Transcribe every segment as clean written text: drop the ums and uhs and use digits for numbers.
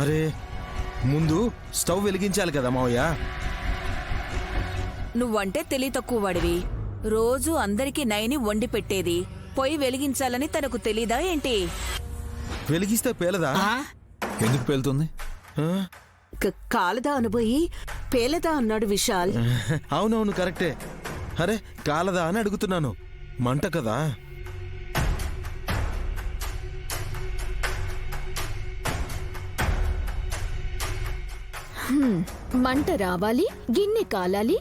అరే ముందు స్టవ్ వెలిగించాలి కదా మావయ్య. నువ్వంటే తెలివి తక్కువ వాడివి. రోజు అందరికీ నైని వండి పెట్టేది పొయ్యి వెలిగించాలని తనకు తెలీదా ఏంటి? వెలిగిస్తే పేలదా? ఎందుకు పేలుతుంది? కాలదా అనబోయి పేలదా అన్నాడు విశాల్. అవునవును కరెక్టే. అరే కాలదా అని అడుగుతున్నాను, మంట కదా. మంట రావాలి, గిన్నె కాలాలి,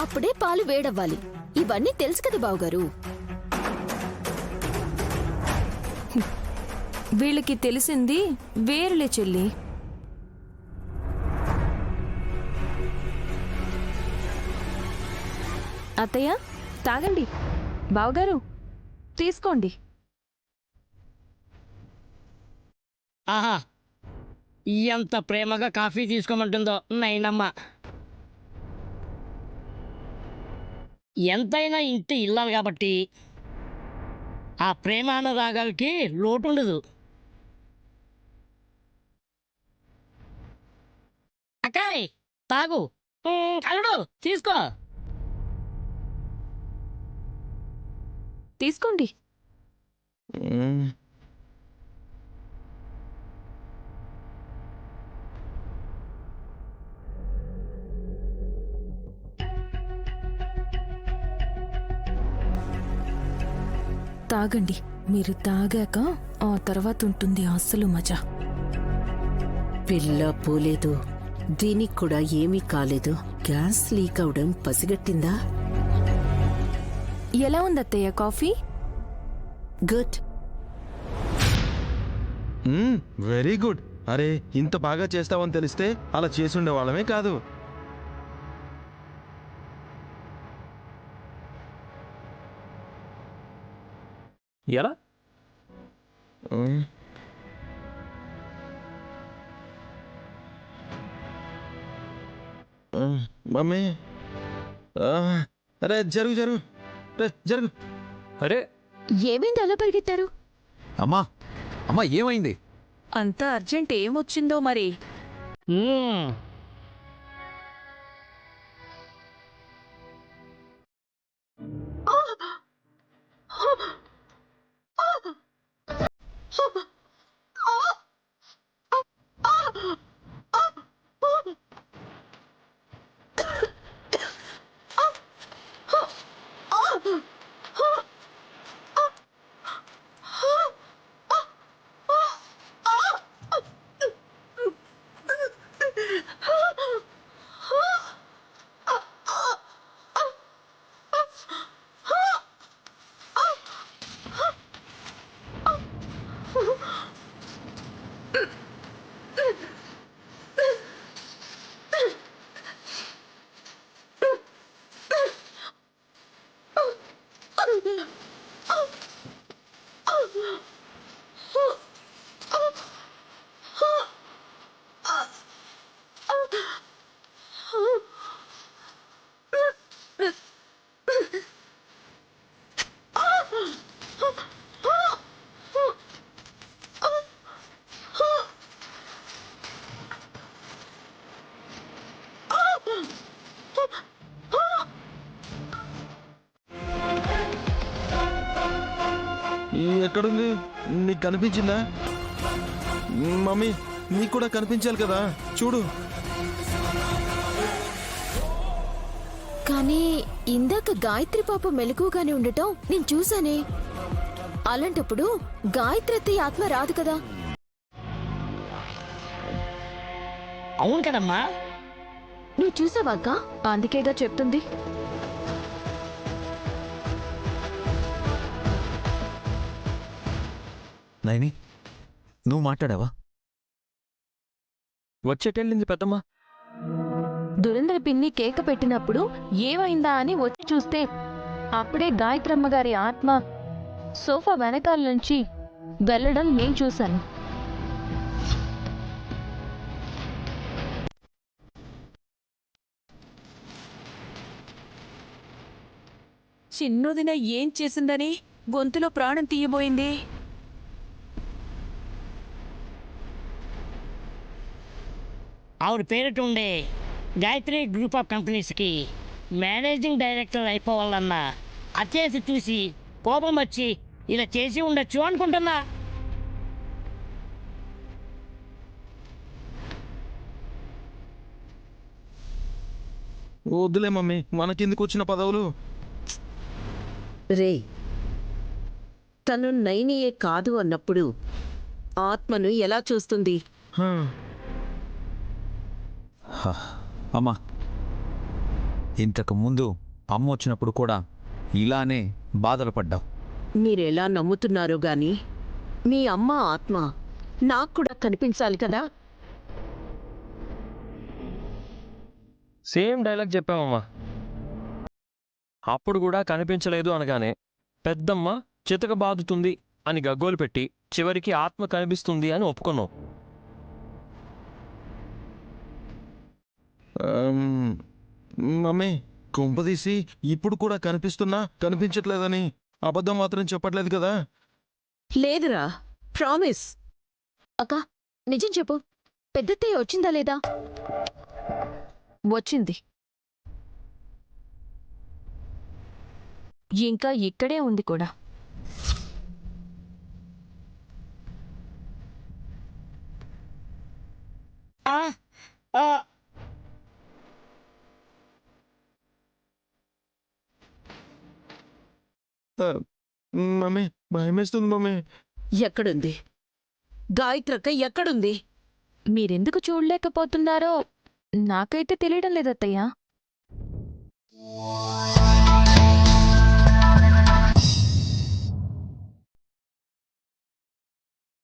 అప్పుడే పాలు వేడవ్వాలి. ఇవన్నీ తెలుసు కదా బావగారు. వీళ్ళకి తెలిసింది వేరులే చెల్లి. అత్తయ్య తాగండి, బావగారు తీసుకోండి. ఆహా, ఎంత ప్రేమగా కాఫీ తీసుకోమంటుందో నైనమ్మ. ఎంతైనా ఇంటి ఇల్లాలి కాబట్టి ఆ ప్రేమానురాగాలకి లోటు ఉండదు. అక్కాయ్ తాగు, అల్లుడు తీసుకో. తీసుకోండి. తాగండి. మీరు తాగాక ఆ తర్వాత ఉంటుంది అసలు మజా. పిల్ల పోలేదు, దీనికి కూడా ఏమీ కాలేదు. గ్యాస్ లీక్ అవడం పసిగట్టిందా? ఎలా ఉంది అత్తయ్య కాఫీ? గుడ్. Very good. అరే ఇంత బాగా చేస్తావని తెలిస్తే అలా చేసుండే వాళ్ళమే కాదు. ఎలా? మమ్మీ, అరే జరుగు జరుగు, జరుగు. అరే ఏమైంది అలా పరిగెత్తారు? అమ్మా, అమ్మా ఏమైంది? అంత అర్జెంట్ ఏమొచ్చిందో మరి. ఎక్కడుంది? నీకు కనిపించిందా? మమ్మీ నీకు కూడా కనిపించాలి కదా, చూడు. కానీ ఇందాక గాయత్రి పాప మెలకుగానే ఉండటం నేను చూసానే. అలాంటప్పుడు గాయత్రి అత్తయ్య ఆత్మ రాదు కదా. అవును కదమ్మా. నువ్వు చూసావాక? అందుకేగా చెప్తుంది. నైని, నువ్వు మాట్లాడావా? వచ్చేటెళ్ళింది పెద్దమ్మ. దురేంద్ర పిన్ని కేక పెట్టినప్పుడు ఏమైందా అని వచ్చి చూస్తే అప్పుడే గాయత్రమ్మ గారి ఆత్మ సోఫా వెనకాల నుంచి వెళ్ళడం నేను చూశాను. చిన్నదిన ఏం చేసిందని గొంతులో ప్రాణం తీయబోయింది. ఆవిడ పేరిట ఉండే గాయత్రి గ్రూప్ ఆఫ్ కంపెనీస్కి మేనేజింగ్ డైరెక్టర్ అయిపోవాలన్న అత్యాశ చూసి కోపం వచ్చి ఇలా చేసి ఉండొచ్చు అనుకుంటున్నా. వద్దులే మమ్మీ, మనకెందుకు వచ్చిన పదవులు? రే, తను నైనియే కాదు అన్నప్పుడు ఆత్మను ఎలా చూస్తుంది? హా, అమ్మా, ఇంతకు ముందు అమ్మ వచ్చినప్పుడు కూడా ఇలానే బాధలు పడ్డావు. మీరెలా నమ్ముతున్నారో గాని మీ అమ్మ ఆత్మ నాకు కూడా కనిపించాలి కదా. సేమ్ డైలాగ్ చెప్పామమ్మా. అప్పుడు కూడా కనిపించలేదు అనగానే పెద్దమ్మ చితక బాదుతుంది అని గగ్గోలు పెట్టి చివరికి ఆత్మ కనిపిస్తుంది అని ఒప్పుకున్నావు. మమ్మీ కుంపదీసి ఇప్పుడు కూడా కనిపించట్లేదని అబద్ధం మాత్రం చెప్పట్లేదు కదా? లేదురా, ప్రామిస్. అక్క నిజం చెప్పు, పెద్దత్తయ్య వచ్చిందా లేదా? వచ్చింది. ఇంకా ఇక్కడే ఉంది కూడా. ఆ, ఆ, మమ్మీ భయమేస్తుంది మమ్మీ. ఎక్కడుంది గాయత్రక్క? ఎక్కడుంది? మీరెందుకు చూడలేకపోతున్నారో నాకైతే తెలియడం లేదత్తయ్యా.